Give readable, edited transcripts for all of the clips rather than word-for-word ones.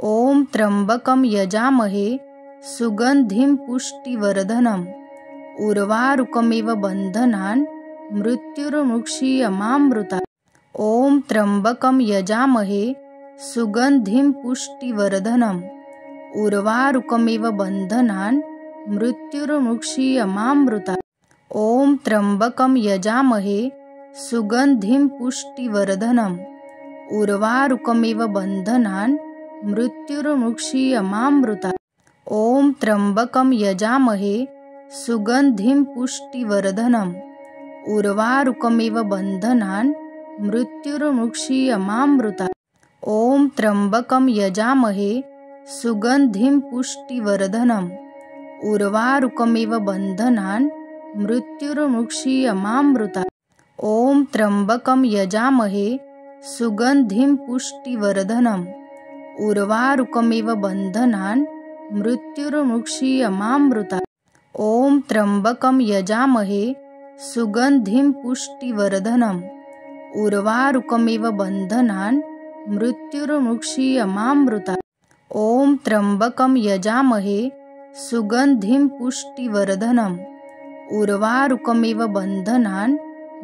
ॐ त्र्यंबकं यजामहे सुगन्धिं पुष्टिवर्धनम् उर्वारुकमिव बन्धनान् मृत्युर्मुक्षीयमामृतात्। ॐ त्र्यंबकं यजामहे सुगन्धिं पुष्टिवर्धनम् उर्वारुकमिव बन्धनान् मृत्युर्मुक्षीयमामृतात्। ॐ त्र्यंबकं यजामहे सुगन्धिं पुष्टिवर्धनम् उर्वारुकमिव बन्धनान् मृत्युर्मुक्षीयमामृतात्। ॐ त्र्यंबकं यजामहे सुगन्धिं पुष्टिवर्धनम् उर्वारुकमिव बन्धनान् मृत्युर्मुक्षीयमामृतात्। ॐ त्र्यंबकं यजामहे सुगन्धिं पुष्टिवर्धनम् उर्वारुकमिव बन्धनान् मृत्युर्मुक्षीयमामृतात्। ॐ त्र्यंबकं यजामहे सुगन्धिं पुष्टिवर्धनम् उर्वारुकमिव बन्धनान् मृत्युर्मुक्षीयमामृतात्। ॐ त्र्यंबकं यजामहे सुगन्धिं पुष्टिवर्धनम् उर्वारुकमिव बन्धनान् मृत्युर्मुक्षीयमामृतात्। ॐ त्र्यंबकं यजामहे सुगन्धिं पुष्टिवर्धनम् उर्वारुकमिव बन्धनान्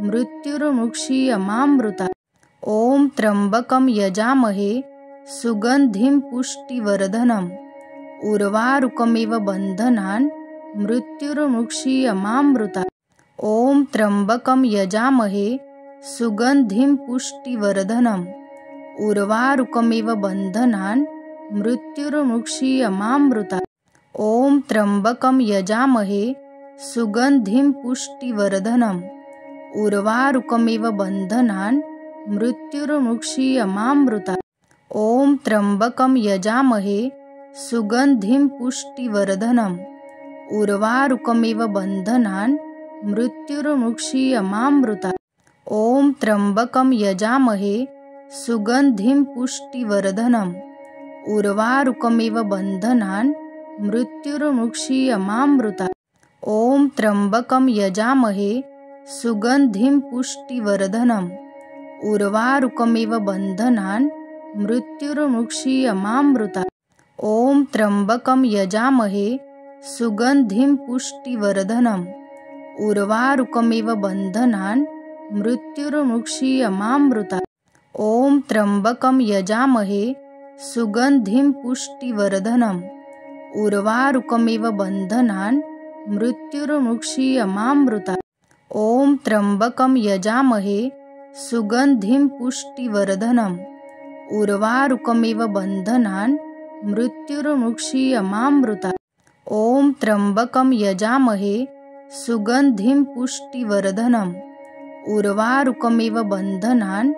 मृत्युर्मुक्षीयमामृतात्। ॐ त्र्यंबकं यजामहे सुगन्धिं पुष्टिवर्धनम् उर्वारुकमिव बन्धनान् मृत्युर्मुक्षीयमामृतात्। ॐ त्र्यंबकं यजामहे सुगन्धिं पुष्टिवर्धनम् उर्वारुकमिव बन्धनान् मृत्युर्मुक्षीयमामृतात्। ॐ त्र्यंबकं यजामहे सुगन्धिं पुष्टिवर्धनम् उर्वारुकमिव बन्धनान् मृत्युर्मुक्षीयमामृतात्। ॐ त्र्यंबकं यजामहे सुगन्धिं पुष्टिवर्धनम् उर्वारुकमिव बन्धनान् मृत्युर्मुक्षीयमामृतात्। ॐ त्र्यंबकं यजामहे सुगन्धिं पुष्टिवर्धनम् उर्वारुकमिव बन्धनान् मृत्युर्मुक्षीयमामृतात्। ॐ त्र्यंबकं यजामहे सुगन्धिं पुष्टिवर्धनम् उर्वारुकमिव बन्धनान् मृत्युर्मुक्षीयमामृतात्। ॐ त्र्यंबकं यजामहे सुगन्धिं पुष्टिवर्धनम् उर्वारुकमिव बन्धनान् मृत्युर्मुक्षीयमामृतात्। ॐ त्र्यंबकं यजामहे सुगन्धिं पुष्टिवर्धनम् उर्वारुकमिव बन्धनान् मृत्युर्मुक्षीयमामृतात्। ॐ त्र्यंबकं यजामहे सुगन्धिं पुष्टिवर्धनम् उर्वारुकमिव बन्धनान्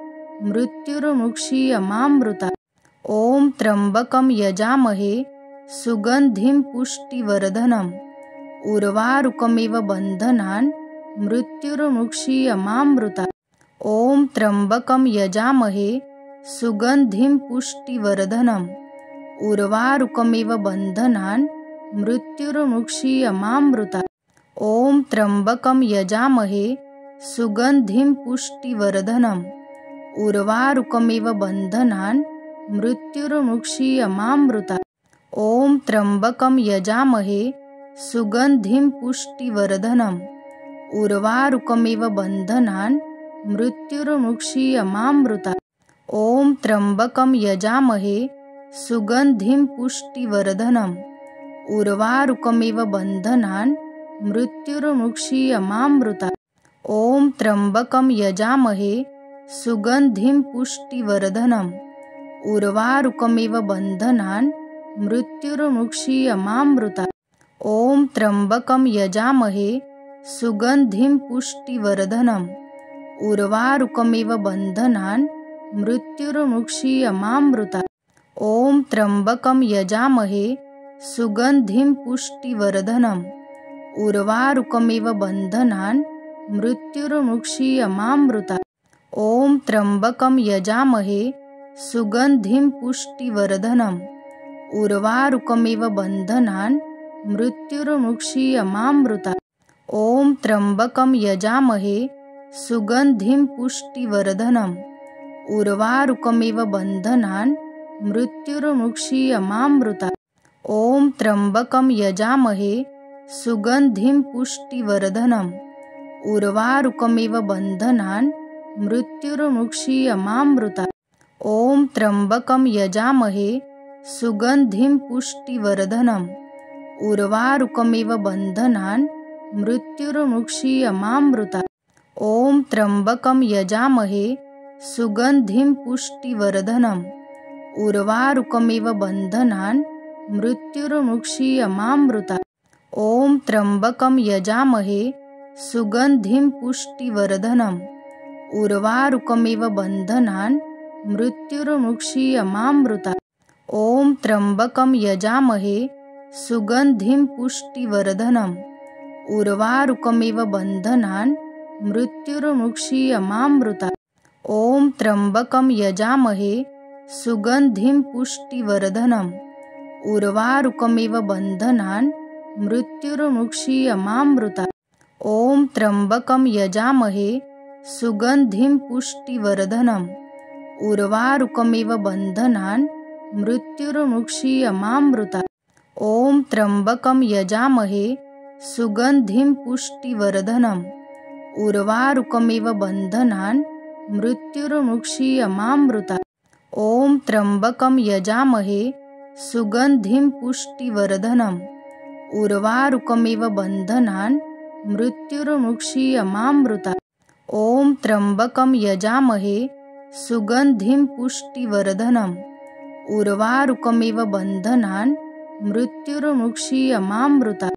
मृत्युर्मुक्षीयमामृतात्। ॐ त्र्यंबकं यजामहे सुगन्धिं पुष्टिवर्धनम् उर्वारुकमिव बन्धनान् मृत्युर्मुक्षीयमामृतात्। ॐ त्र्यंबकं यजामहे सुगन्धिं पुष्टिवर्धनम् उर्वारुकमिव बन्धनान् मृत्युर्मुक्षीयमामृतात्। ॐ त्र्यंबकं यजामहे सुगन्धिं पुष्टिवर्धनम् उर्वारुकमिव बन्धनान् मृत्युर्मुक्षीयमामृतात्। ॐ त्र्यंबकं यजामहे सुगन्धिं पुष्टिवर्धनम् उर्वारुकमिव बन्धनान् मृत्युर्मुक्षीयमामृतात्। ॐ त्र्यंबकं यजामहे सुगन्धिं पुष्टिवर्धनम् उर्वारुकमिव बन्धनान् मृत्युर्मुक्षीयमामृतात्। ॐ त्र्यंबकं यजामहे सुगन्धिं पुष्टिवर्धनम् उर्वारुकमिव बन्धनान् मृत्युर्मुक्षीयमामृतात्। ॐ त्र्यंबकं यजामहे सुगन्धिं पुष्टिवर्धनम् उर्वारुकमिव बन्धनान् मृत्युर्मुक्षीयमामृतात्। ॐ त्र्यंबकं यजामहे सुगन्धिं पुष्टिवर्धनम् उर्वारुकमिव बन्धनान् मृत्युर्मुक्षीयमामृतात्। ॐ त्र्यंबकं यजामहे सुगन्धिं पुष्टिवर्धनम् उर्वारुकमिव बन्धनान् मृत्युर्मुक्षीयमामृतात्। ॐ त्र्यंबकं यजामहे सुगन्धिं पुष्टिवर्धनम् उर्वारुकमिव बन्धनान् मृत्युर्मुक्षीयमामृतात्। ॐ त्र्यंबकं यजामहे सुगन्धिं पुष्टिवर्धनम् उर्वारुकमिव बन्धनान् मृत्युर्मुक्षीयमामृता। ॐ त्र्यम्बकं यजामहे सुगन्धिं पुष्टिवर्धनम् उर्वारुकमिव बन्धनान् मृत्युर्मुक्षीयमामृता। ॐ त्र्यम्बकं यजामहे सुगन्धिं पुष्टिवर्धनम् उर्वारुकमिव बन्धनान् मृत्युर्मुक्षीयमामृता। ॐ त्र्यम्बकं यजामहे सुगन्धिं पुष्टिवर्धनम् उर्वारुकमिव बन्धनान् मृत्युर्मुक्षीयमामृता। ॐ त्र्यम्बकं यजामहे सुगन्धिं पुष्टिवर्धनम् उर्वारुकमिव बन्धनान् मृत्युर्मुक्षीयमामृता। ॐ त्र्यम्बकं यजामहे सुगन्धिं पुष्टिवर्धनम् उर्वारुकमिव बन्धनान् मृत्युर्मुक्षीयमामृता। ॐ त्र्यम्बकं यजामहे सुगन्धिं पुष्टिवर्धनम् उर्वारुकमिव बन्धनान् मृत्युर्मुक्षीयमामृता। ॐ त्र्यम्बकं यजामहे सुगन्धिं पुष्टिवर्धनम् उर्वारुकमिव बन्धनान् मृत्युर्मुक्षीयमामृता। ॐ त्र्यम्बकं यजामहे सुगन्धिं पुष्टिवर्धनम् उर्वारुकमिव बन्धनान् मृत्युर्मुक्षीयमामृता। ॐ त्र्यम्बकं यजामहे सुगन्धिं पुष्टिवर्धनम् उर्वारुकमिव बन्धनान् मृत्युर्मुक्षीयमामृता। ॐ त्र्यम्बकं यजामहे सुगन्धिं पुष्टिवर्धनम् उर्वारुकमिव बन्धनान् मृत्युर्मुक्षीयमामृता।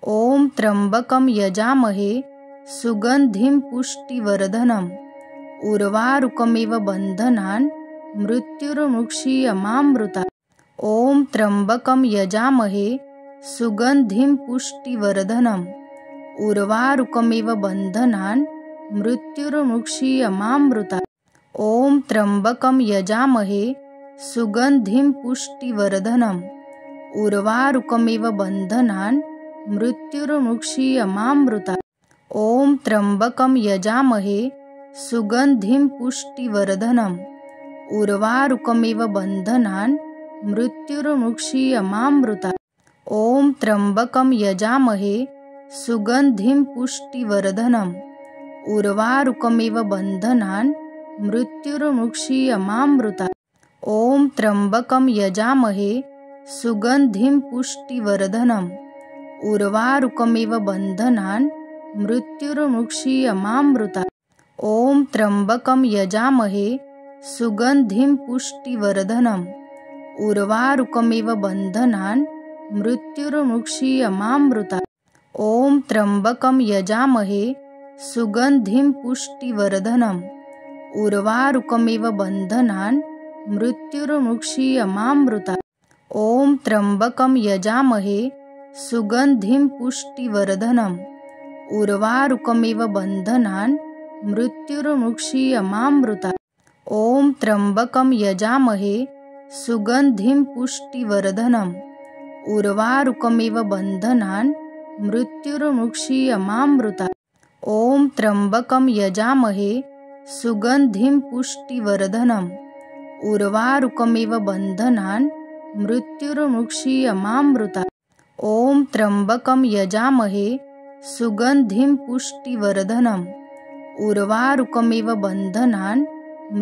ॐ त्र्यम्बकं यजामहे सुगन्धिं पुष्टिवर्धनम् उर्वारुकमिव बन्धनान् मृत्युर्मुक्षीयमामृता। ॐ त्र्यम्बकं यजामहे सुगन्धिं पुष्टिवर्धनम् उर्वारुकमिव बन्धनान् मृत्युर्मुक्षीयमामृता। ॐ त्र्यम्बकं यजामहे सुगन्धिं पुष्टिवर्धनम् उर्वारुकमिव बन्धनान् मृत्युर्मुक्षीयमामृता। ॐ त्र्यम्बकं यजामहे सुगन्धिं पुष्टिवर्धनम् उर्वारुकमिव बन्धनान् मृत्युर्मुक्षीयमामृता। ॐ त्र्यम्बकं यजामहे सुगन्धिं पुष्टिवर्धनम् उर्वारुकमिव बन्धनान् मृत्युर्मुक्षीयमामृता। ॐ त्र्यम्बकं यजामहे सुगन्धिं पुष्टिवर्धनम् उर्वारुकमिव बन्धनान् मृत्युर्मुक्षीयमामृता। ॐ त्र्यम्बकं यजामहे सुगन्धिं पुष्टिवर्धनम् उर्वारुकमिव बन्धनान् मृत्युर्मुक्षीयमामृता। ॐ त्र्यम्बकं यजामहे सुगन्धिं पुष्टिवर्धनम् उर्वारुकमिव बन्धनान् मृत्युर्मुक्षीयमामृता। ॐ त्र्यम्बकं यजामहे सुगन्धिं पुष्टिवर्धनम् उर्वारुकमिव बन्धनान् मृत्युर्मुक्षीयमामृता। ॐ त्र्यम्बकं यजामहे सुगन्धिं पुष्टिवर्धनम् उर्वारुकमिव बन्धनान् मृत्युर्मुक्षीयमामृता। ॐ त्र्यम्बकं यजामहे सुगन्धिं पुष्टिवर्धनम् उर्वारुकमिव बन्धनान् मृत्युर्मुक्षीयमामृता। ॐ त्र्यम्बकं यजामहे सुगन्धिं पुष्टिवर्धनम् उर्वारुकमिव बन्धनान्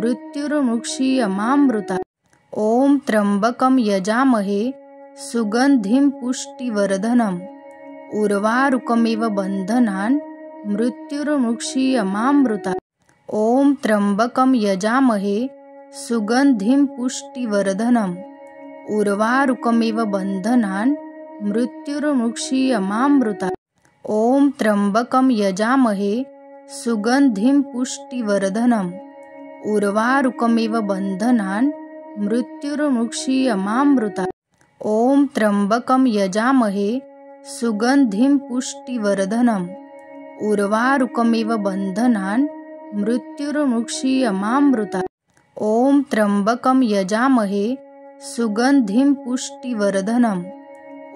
मृत्युर्मुक्षीयमामृता। ॐ त्र्यम्बकं यजामहे सुगन्धिं पुष्टिवर्धनम् उर्वारुकमिव बन्धनान् मृत्युर्मुक्षीयमामृता। ॐ त्र्यम्बकं यजामहे सुगन्धिं पुष्टिवर्धनम् उर्वारुकमिव बन्धनान् मृत्युर्मुक्षीयमामृता। ॐ त्र्यम्बकं यजामहे सुगन्धिं पुष्टिवर्धनम् उर्वारुकमिव बन्धनान् मृत्युर्मुक्षीयमामृता। ॐ त्र्यम्बकं यजामहे सुगन्धिं पुष्टिवर्धनम् उर्वारुकमिव बन्धनान् मृत्युर्मुक्षीयमामृता। ॐ त्र्यम्बकं यजामहे सुगन्धिं पुष्टिवर्धनम्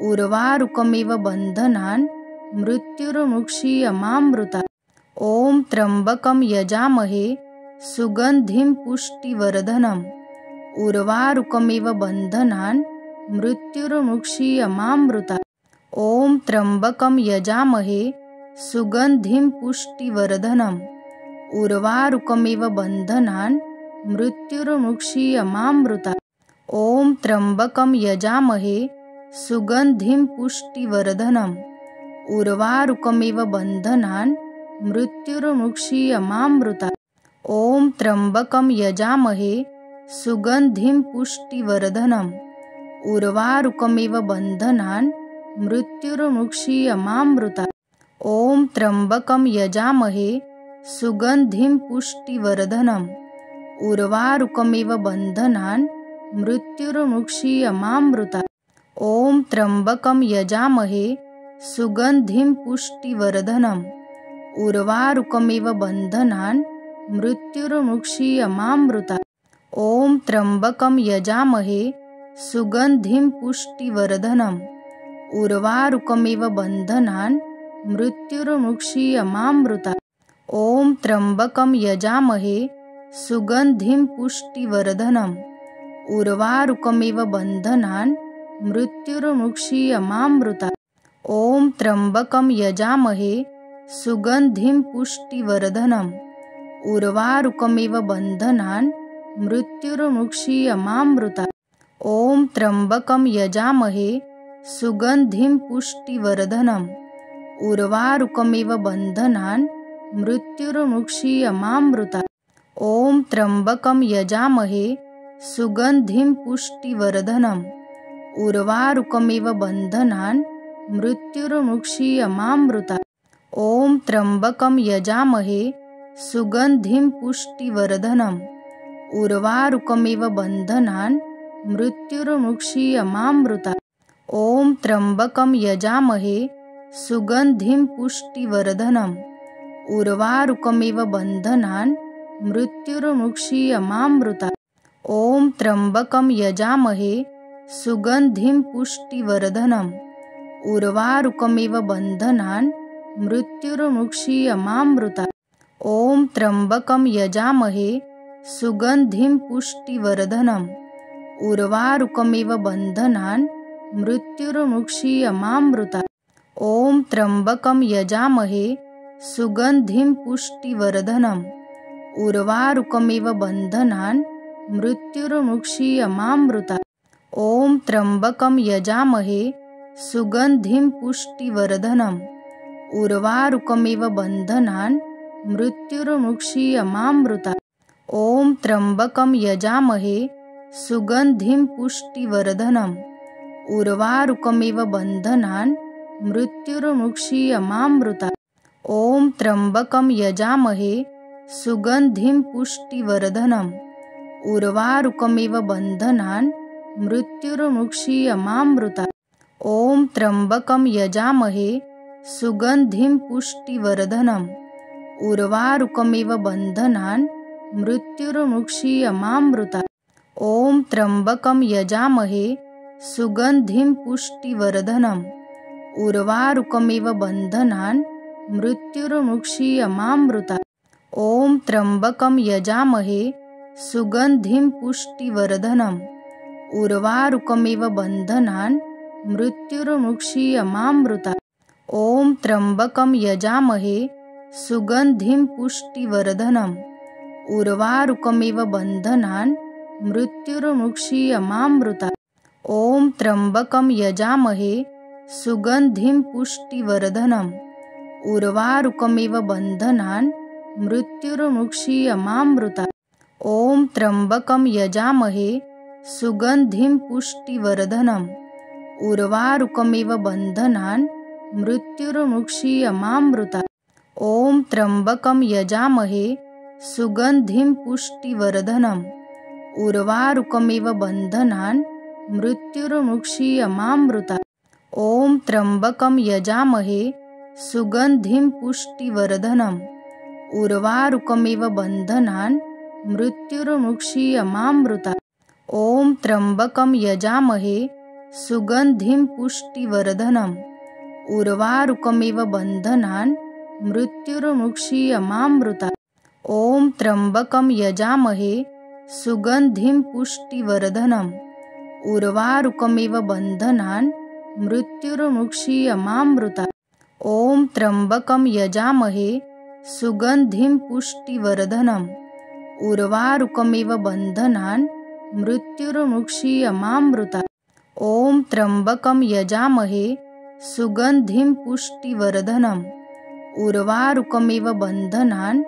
उर्वारुकमिव बन्धनान् मृत्युर्मुक्षीयमामृता। ॐ त्र्यम्बकं यजामहे सुगन्धिं पुष्टिवर्धनम् उर्वारुकमिव बन्धनान् मृत्युर्मुक्षीयमामृतात्। ॐ त्र्यम्बकं यजामहे सुगन्धिं पुष्टिवर्धनम्। उर्वारुकमिव बन्धनान् मृत्युर्मुक्षीयमामृतात्। ॐ त्र्यम्बकं यजामहे सुगन्धिं पुष्टिवर्धनम्। उर्वारुकमिव बन्धनान् मृत्युर्मुक्षीयमामृतात्। ॐ त्र्यम्बकं यजामहे सुगन्धिं पुष्टिवर्धनम्। उर्वारुकमिव बन्धनान् मृत्युर्मुक्षीयमामृतात्। ॐ त्र्यम्बकं यजामहे सुगन्धिं पुष्टिवर्धनम्। उर्वारुकमिव बन्धनान् मृत्युर्मुक्षीयमामृतात्। ॐ त्र्यम्बकं यजामहे सुगन्धिं पुष्टिवर्धनम्। उर्वारुकमिव बन्धनान् मृत्युर्मुक्षीयमामृतात्। ॐ त्र्यम्बकं यजामहे सुगन्धिं पुष्टिवर्धनम्। उर्वारुकमिव बन्धनान् मृत्युर्मुक्षीयमामृतात्। ॐ त्र्यम्बकं यजामहे सुगन्धिं पुष्टिवर्धनम्। उर्वारुकमिव बन्धनान् मृत्युर्मुक्षीयमामृतात्। ॐ त्र्यम्बकं यजामहे सुगन्धिं पुष्टिवर्धनम्। उर्वारुकमिव बन्धनान् मृत्युर्मुक्षीयमामृतात्। ॐ त्र्यम्बकं यजामहे सुगन्धिं पुष्टिवर्धनम्। उर्वारुकमिव बन्धनान् मृत्युर्मुक्षीयमामृतात्। ॐ त्र्यम्बकं यजामहे सुगन्धिं पुष्टिवर्धनम्। उर्वारुकमिव बन्धनान् मृत्युर्मुक्षीयमामृतात्। ॐ त्र्यम्बकं यजामहे सुगन्धिं पुष्टिवर्धनम्। उर्वारुकमिव बन्धनान् मृत्युर्मुक्षीयमामृतात्। ॐ त्र्यम्बकं यजामहे सुगन्धिं पुष्टिवर्धनम्। उर्वारुकमिव बन्धनान् मृत्युर्मुक्षीयमामृतात्। ॐ त्र्यम्बकं यजामहे सुगन्धिं पुष्टिवर्धनम्। उर्वारुकमिव बन्धनान् मृत्युर्मुक्षीयमामृतात्। ॐ त्र्यम्बकं यजामहे सुगन्धिं पुष्टिवर्धनम्। उर्वारुकमिव बन्धनान् मृत्युर्मुक्षीयमामृतात्। ॐ त्र्यम्बकं यजामहे सुगन्धिं पुष्टिवर्धनम्। उर्वारुकमिव बन्धनान् मृत्युर्मुक्षीयमामृतात्। ॐ त्र्यम्बकं यजामहे सुगन्धिं पुष्टिवर्धनम्। उर्वारुकमिव बन्धनान् मृत्युर्मुक्षीयमामृतात्। ॐ त्र्यम्बकं यजामहे सुगन्धिं पुष्टिवर्धनम्। उर्वारुकमिव बन्धनान् मृत्युर्मुक्षीयमामृतात्। ॐ त्र्यम्बकं यजामहे सुगन्धिं पुष्टिवर्धनम्। उर्वारुकमिव बन्धनान् मृत्युर्मुक्षीयमामृतात्। ॐ त्र्यम्बकं यजामहे सुगन्धिं पुष्टिवर्धनम्। उर्वारुकमिव बन्धनान् मृत्युर्मुक्षीयमामृतात्। ॐ त्र्यम्बकं यजामहे सुगन्धिं पुष्टिवर्धनम्। उर्वारुकमिव बन्धनान् मृत्युर्मुक्षीयमामृतात्। ॐ त्र्यम्बकं यजामहे सुगन्धिं पुष्टिवर्धनम्। उर्वारुकमिव बन्धनान् मृत्युर्मुक्षीयमामृतात्। ॐ त्र्यम्बकं यजामहे सुगन्धिं पुष्टिवर्धनम्। उर्वारुकमिव बन्धनान् मृत्युर्मुक्षीयमामृतात्। ॐ त्र्यम्बकं यजामहे सुगन्धिं पुष्टिवर्धनम्। उर्वारुकमिव बन्धनान् मृत्युर्मुक्षीयमामृतात्। ॐ त्र्यम्बकं यजामहे सुगन्धिं पुष्टिवर्धनम्। उर्वारुकमिव बन्धनान् मृत्युर्मुक्षीयमामृतात्। ॐ त्र्यम्बकं यजामहे सुगन्धिं पुष्टिवर्धनम्। उर्वारुकमिव बन्धनान् मृत्युर्मुक्षीयमामृतात्। ॐ त्र्यम्बकं यजामहे सुगन्धिं पुष्टिवर्धनम्। उर्वारुकमिव बन्धनान् मृत्युर्मुक्षीयमामृतात्। ॐ त्र्यम्बकं यजामहे सुगन्धिं पुष्टिवर्धनम्। उर्वारुकमिव बन्धनान् मृत्युर्मुक्षीयमामृतात्। ॐ त्र्यम्बकं यजामहे सुगन्धिं पुष्टिवर्धनम् उर्वारुकमिव बन्धनान् मृत्युर्मुक्षीयमामृतात्। ॐ त्र्यम्बकं यजामहे सुगन्धिं पुष्टिवर्धनम् उर्वारुकमिव बन्धनान् मृत्युर्मुक्षीयमामृतात्। ॐ त्र्यम्बकं यजामहे सुगन्धिं पुष्टिवर्धनम् उर्वारुकमिव बन्धनान्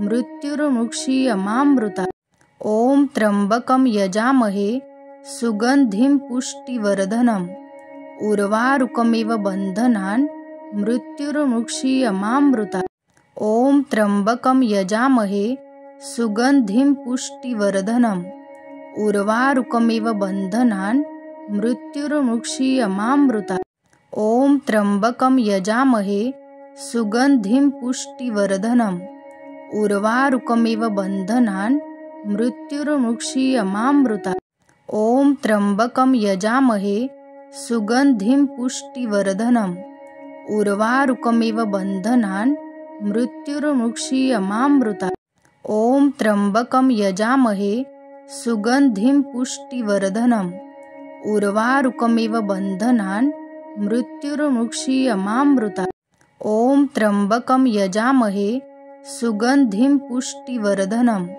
मृत्युर्मुक्षीयमामृतात्। ॐ त्र्यम्बकं यजामहे सुगन्धिं पुष्टिवर्धनम् उर्वारुकमिव बन्धनान् मृत्युर्मुक्षीयमामृतात्। ॐ त्र्यम्बकं यजामहे सुगन्धिं पुष्टिवर्धनम् उर्वारुकमिव बन्धनान् मृत्युर्मुक्षीयमामृतात्। ॐ त्र्यम्बकं यजामहे सुगन्धिं पुष्टिवर्धनम् उर्वारुकमिव बन्धनान् मृत्युर्मुक्षीयमामृतात्। ॐ त्र्यम्बकं यजामहे सुगन्धिं पुष्टिवर्धनम् उर्वारुकमिव बन्धनान् मृत्युर्मुक्षीयमामृतात्। ॐ त्र्यम्बकं यजामहे सुगन्धिं पुष्टिवर्धनम् उर्वारुकमिव बन्धनान् मृत्युर्मुक्षीयमामृतात्। ॐ त्र्यम्बकं यजामहे सुगन्धिं पुष्टिवर्धनम्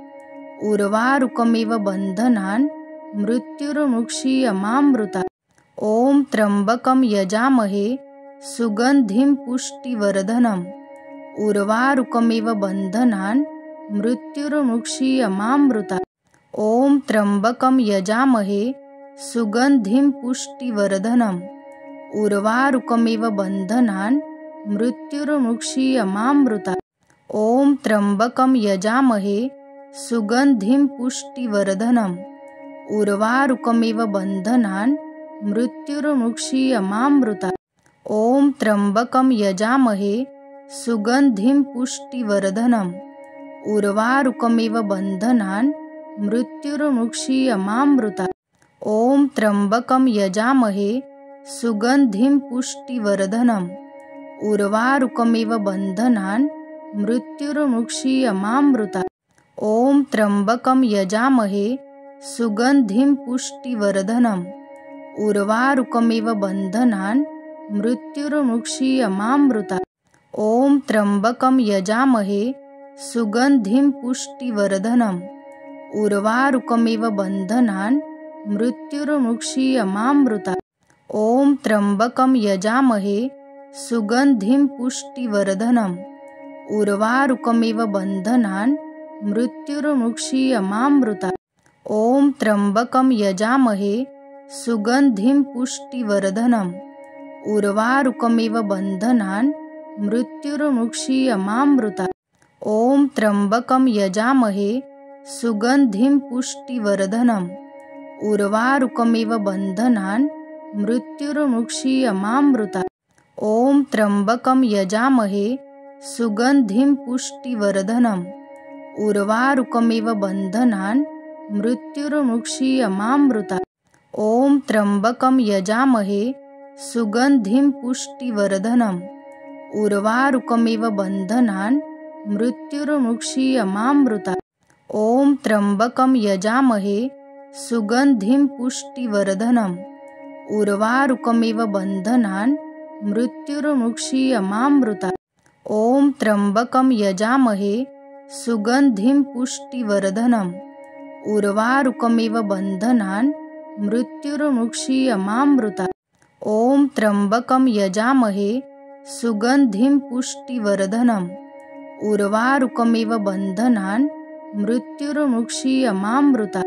उर्वारुकमिव बन्धनान् मृत्युर्मुक्षीयमामृतात्। ॐ त्र्यम्बकं यजामहे सुगन्धिं पुष्टिवर्धनम् उर्वारुकमिव बन्धनान् मृत्युर्मुक्षीयमामृतात्। ॐ त्र्यम्बकं यजामहे सुगन्धिं पुष्टिवर्धनम् उर्वारुकमिव बन्धनान् मृत्युर्मुक्षीयमामृतात्। ॐ त्र्यम्बकं यजामहे सुगन्धिं पुष्टिवर्धनम् उर्वारुकमिव बन्धनान् मृत्युर्मुक्षीयमामृतात्। ॐ त्र्यम्बकं यजामहे सुगन्धिं पुष्टिवर्धनम् उर्वारुकमिव बन्धनान् मृत्युर्मुक्षीयमामृतात्। ॐ त्र्यम्बकं यजामहे सुगन्धिं पुष्टिवर्धनम् उर्वारुकमिव बन्धनान् मृत्युर्मुक्षीयमामृतात्। ॐ त्र्यम्बकं यजामहे सुगन्धिं पुष्टिवर्धनम् उर्वारुकमिव बन्धनान् मृत्युर्मुक्षीयमामृतात्। ॐ त्र्यम्बकं यजामहे सुगन्धिं पुष्टिवर्धनम् उर्वारुकमिव बन्धनान् मृत्युर्मुक्षीयमामृतात्। ॐ त्र्यम्बकं यजामहे सुगन्धिं पुष्टिवर्धनम् उर्वारुकमिव बन्धनान् मृत्युर्मुक्षीयमामृतात्। ॐ त्र्यम्बकं यजामहे सुगन्धिं पुष्टिवर्धनम् उर्वारुकमिव बन्धनान् मृत्युर्मुक्षीयमामृतात्। ॐ त्र्यम्बकं यजामहे सुगन्धिं पुष्टिवर्धनम् उर्वारुकमिव बन्धनान् मृत्युर्मुक्षीयमामृतात्। ॐ त्र्यम्बकं यजामहे सुगन्धिं पुष्टिवर्धनम् उर्वारुकमिव बन्धनान् मृत्युर्मुक्षीयमामृतात्। ॐ त्र्यम्बकं यजामहे सुगन्धिं पुष्टिवर्धनम् उर्वारुकमिव बन्धनान् मृत्युर्मुक्षीयमामृतात्। ॐ त्र्यम्बकं यजामहे सुगन्धिं पुष्टिवर्धनम् उर्वारुकमिव बन्धनान् मृत्युर्मुक्षीयमामृतात्। ॐ त्र्यम्बकं यजामहे सुगन्धिं पुष्टिवर्धनम् उर्वारुकमिव बन्धनान् मृत्युर्मुक्षीयमामृतात्। ॐ त्र्यम्बकं यजामहे सुगन्धिं पुष्टिवर्धनम् उर्वारुकमिव बन्धनान् मृत्युर्मुक्षीयमामृतात्।